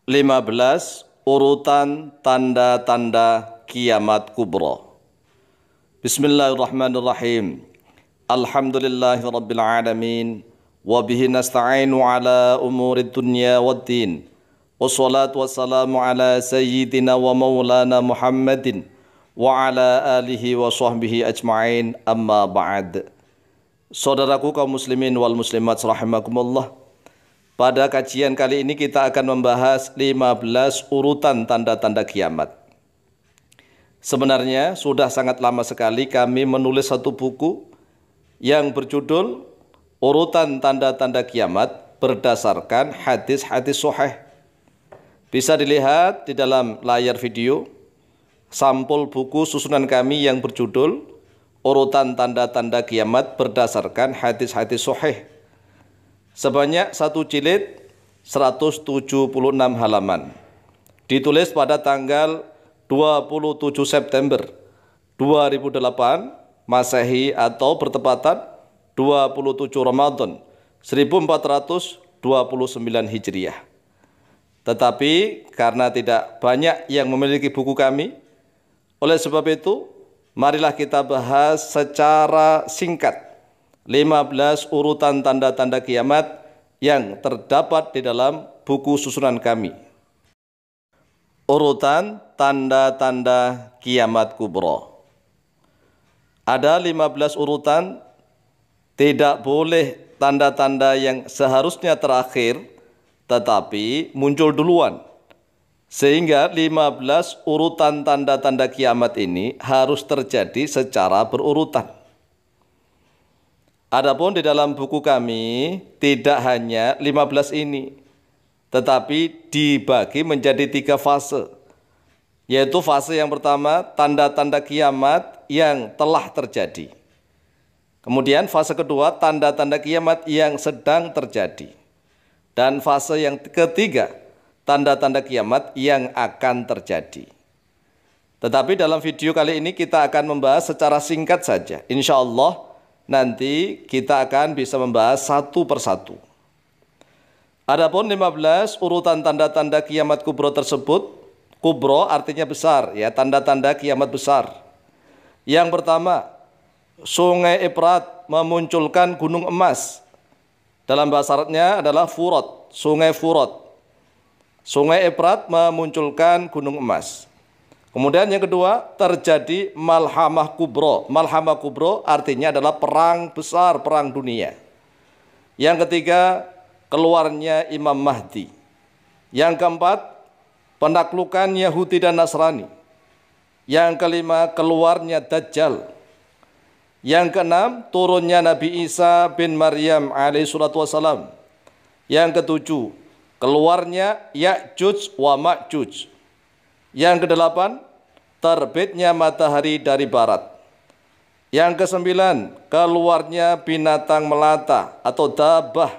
15. Urutan tanda-tanda kiamat kubra. Bismillahirrahmanirrahim. Alhamdulillahirabbil alamin wa bihi nasta'inu ala umurid dunya waddin. Wassalatu wassalamu ala sayyidina wa maulana Muhammadin wa ala alihi wa sahbihi ajma'in, amma ba'd. Saudaraku kaum muslimin wal muslimat rahimakumullah. Pada kajian kali ini kita akan membahas 15 urutan tanda-tanda kiamat. Sebenarnya sudah sangat lama sekali kami menulis satu buku yang berjudul Urutan Tanda-Tanda Kiamat berdasarkan hadis-hadis sahih. Bisa dilihat di dalam layar video sampul buku susunan kami yang berjudul Urutan Tanda-Tanda Kiamat berdasarkan hadis-hadis sahih. Sebanyak satu jilid 176 halaman. Ditulis pada tanggal 27 September 2008 Masehi atau bertepatan 27 Ramadan 1429 Hijriah. Tetapi karena tidak banyak yang memiliki buku kami, oleh sebab itu marilah kita bahas secara singkat 15 urutan tanda-tanda kiamat yang terdapat di dalam buku susunan kami. Urutan tanda-tanda kiamat kubra. Ada 15 urutan, tidak boleh tanda-tanda yang seharusnya terakhir, tetapi muncul duluan. Sehingga 15 urutan tanda-tanda kiamat ini harus terjadi secara berurutan. Adapun di dalam buku kami tidak hanya 15 ini, tetapi dibagi menjadi 3 fase. Yaitu fase yang pertama, tanda-tanda kiamat yang telah terjadi. Kemudian fase kedua, tanda-tanda kiamat yang sedang terjadi. Dan fase yang ketiga, tanda-tanda kiamat yang akan terjadi. Tetapi dalam video kali ini kita akan membahas secara singkat saja. Insya Allah nanti kita akan bisa membahas satu persatu. Adapun 15 urutan tanda-tanda kiamat kubro tersebut, kubro artinya besar, ya, tanda-tanda kiamat besar. Yang pertama, Sungai Efrat memunculkan gunung emas. Dalam bahasa Arabnya adalah Furat, Sungai Furat. Sungai Efrat memunculkan gunung emas. Kemudian yang kedua, terjadi Malhamah Kubro. Malhamah Kubro artinya adalah perang besar, perang dunia. Yang ketiga, keluarnya Imam Mahdi. Yang keempat, penaklukan Yahudi dan Nasrani. Yang kelima, keluarnya Dajjal. Yang keenam, turunnya Nabi Isa bin Maryam alaihissalatu wassalam. Yang ketujuh, keluarnya Ya'juj wa Ma'juj. Yang kedelapan, terbitnya matahari dari barat. Yang kesembilan, keluarnya binatang melata atau dabah.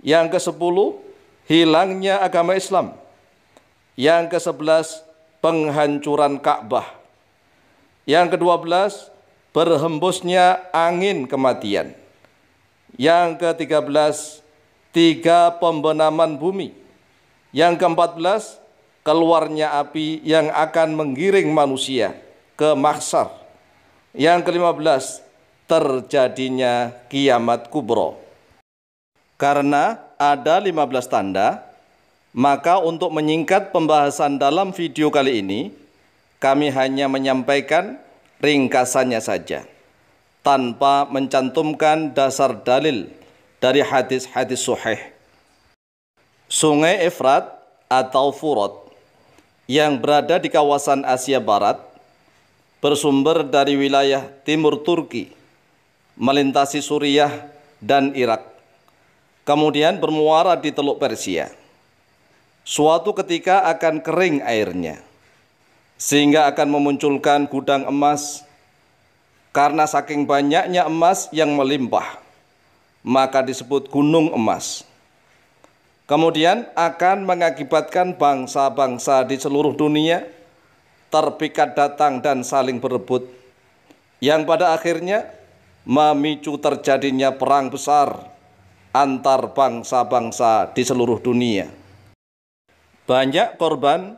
Yang kesepuluh, hilangnya agama Islam. Yang kesebelas, penghancuran Ka'bah. Yang kedua belas, berhembusnya angin kematian. Yang ke-13, 3 pembenaman bumi. Yang ke-14, keluarnya api yang akan menggiring manusia ke mahsyar. Yang ke-15, terjadinya kiamat kubro. Karena ada 15 tanda, maka untuk menyingkat pembahasan dalam video kali ini, kami hanya menyampaikan ringkasannya saja, tanpa mencantumkan dasar dalil dari hadis-hadis sahih. Sungai Efrat atau Furat yang berada di kawasan Asia Barat bersumber dari wilayah timur Turki, melintasi Suriah dan Irak, kemudian bermuara di Teluk Persia. Suatu ketika akan kering airnya, sehingga akan memunculkan gudang emas. Karena saking banyaknya emas yang melimpah, maka disebut gunung emas. Kemudian akan mengakibatkan bangsa-bangsa di seluruh dunia terpikat datang dan saling berebut, yang pada akhirnya memicu terjadinya perang besar antar bangsa-bangsa di seluruh dunia. Banyak korban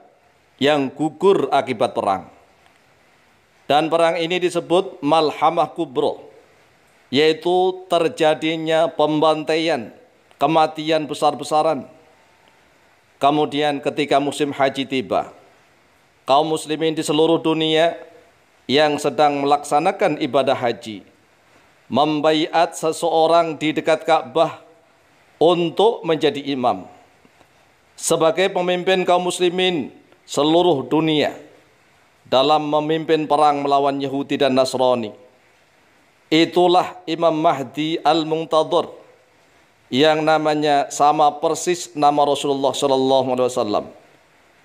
yang gugur akibat perang. Dan perang ini disebut Malhamah Kubro, yaitu terjadinya pembantaian, kematian besar-besaran. Kemudian ketika musim haji tiba, kaum muslimin di seluruh dunia yang sedang melaksanakan ibadah haji membaiat seseorang di dekat Ka'bah untuk menjadi imam sebagai pemimpin kaum muslimin seluruh dunia dalam memimpin perang melawan Yahudi dan Nasrani. Itulah Imam Mahdi Al-Muntadhir yang namanya sama persis nama Rasulullah SAW,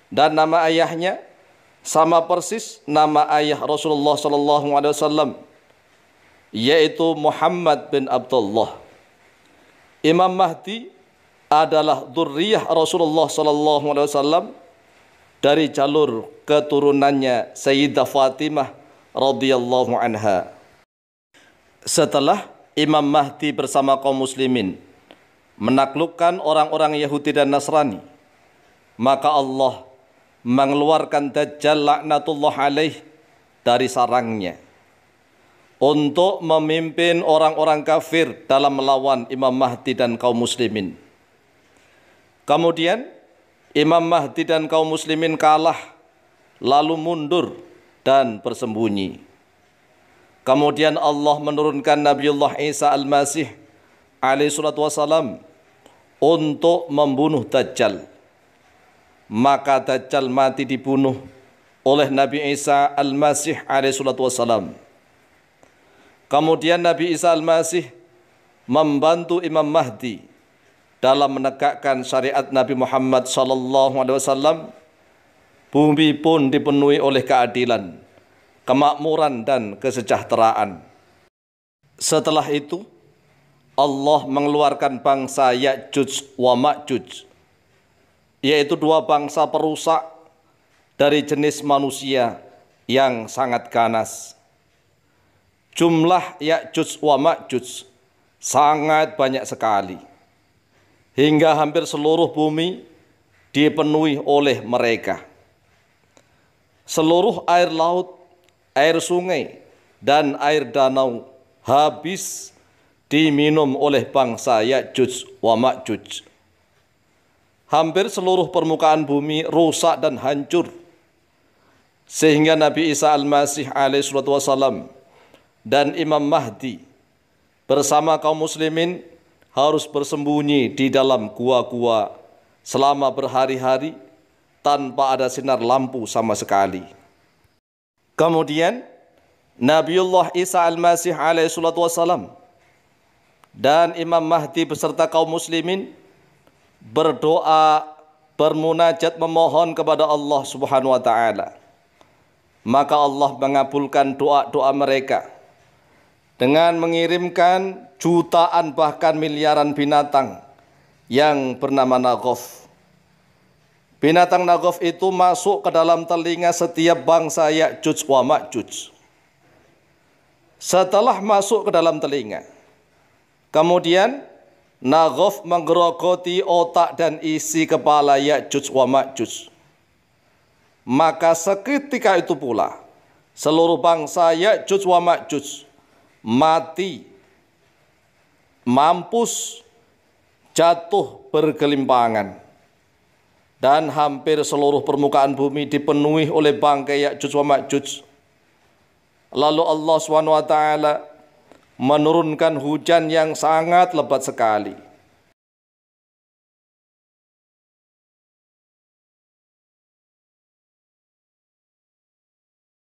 dan nama ayahnya sama persis nama ayah Rasulullah SAW, yaitu Muhammad bin Abdullah. Imam Mahdi adalah dzurriyyah Rasulullah SAW dari jalur keturunannya Sayyidah Fatimah radhiyallahu anha. Setelah Imam Mahdi bersama kaum muslimin menaklukkan orang-orang Yahudi dan Nasrani, maka Allah mengeluarkan Dajjal laknatullah alaih dari sarangnya untuk memimpin orang-orang kafir dalam melawan Imam Mahdi dan kaum muslimin. Kemudian Imam Mahdi dan kaum muslimin kalah, lalu mundur dan bersembunyi. Kemudian Allah menurunkan Nabiullah Isa Al-Masih alaihi salatu wassalam untuk membunuh Dajjal. Maka Dajjal mati dibunuh oleh Nabi Isa Al-Masih alaihi salatu wassalam. Kemudian Nabi Isa Al-Masih membantu Imam Mahdi dalam menegakkan syariat Nabi Muhammad SAW. Bumi pun dipenuhi oleh keadilan, kemakmuran dan kesejahteraan. Setelah itu Allah mengeluarkan bangsa Ya'juj wa Ma'juj, yaitu dua bangsa perusak dari jenis manusia yang sangat ganas. Jumlah Ya'juj wa Ma'juj sangat banyak sekali, hingga hampir seluruh bumi dipenuhi oleh mereka. Seluruh air laut, air sungai, dan air danau habis diminum oleh bangsa Ya'juj wa Ma'juj. Hampir seluruh permukaan bumi rusak dan hancur, sehingga Nabi Isa Al-Masih alaihi salatu wassalam dan Imam Mahdi bersama kaum muslimin harus bersembunyi di dalam gua-gua selama berhari-hari tanpa ada sinar lampu sama sekali. Kemudian Nabiullah Isa Al-Masih alaihi salatu wassalam dan Imam Mahdi beserta kaum muslimin berdoa, bermunajat, memohon kepada Allah Subhanahu wa taala. Maka Allah mengabulkan doa-doa mereka dengan mengirimkan jutaan bahkan miliaran binatang yang bernama Naghaf. Binatang Naghaf itu masuk ke dalam telinga setiap bangsa Ya'juj wa Ma'juj. Setelah masuk ke dalam telinga, kemudian Naghaf menggerogoti otak dan isi kepala Ya'juj wa Ma'juj. Maka seketika itu pula seluruh bangsa Ya'juj wa Ma'juj mati, mampus, jatuh bergelimpangan, dan hampir seluruh permukaan bumi dipenuhi oleh bangkai Ya'juj wa Ma'juj. Lalu Allah SWT menurunkan hujan yang sangat lebat sekali,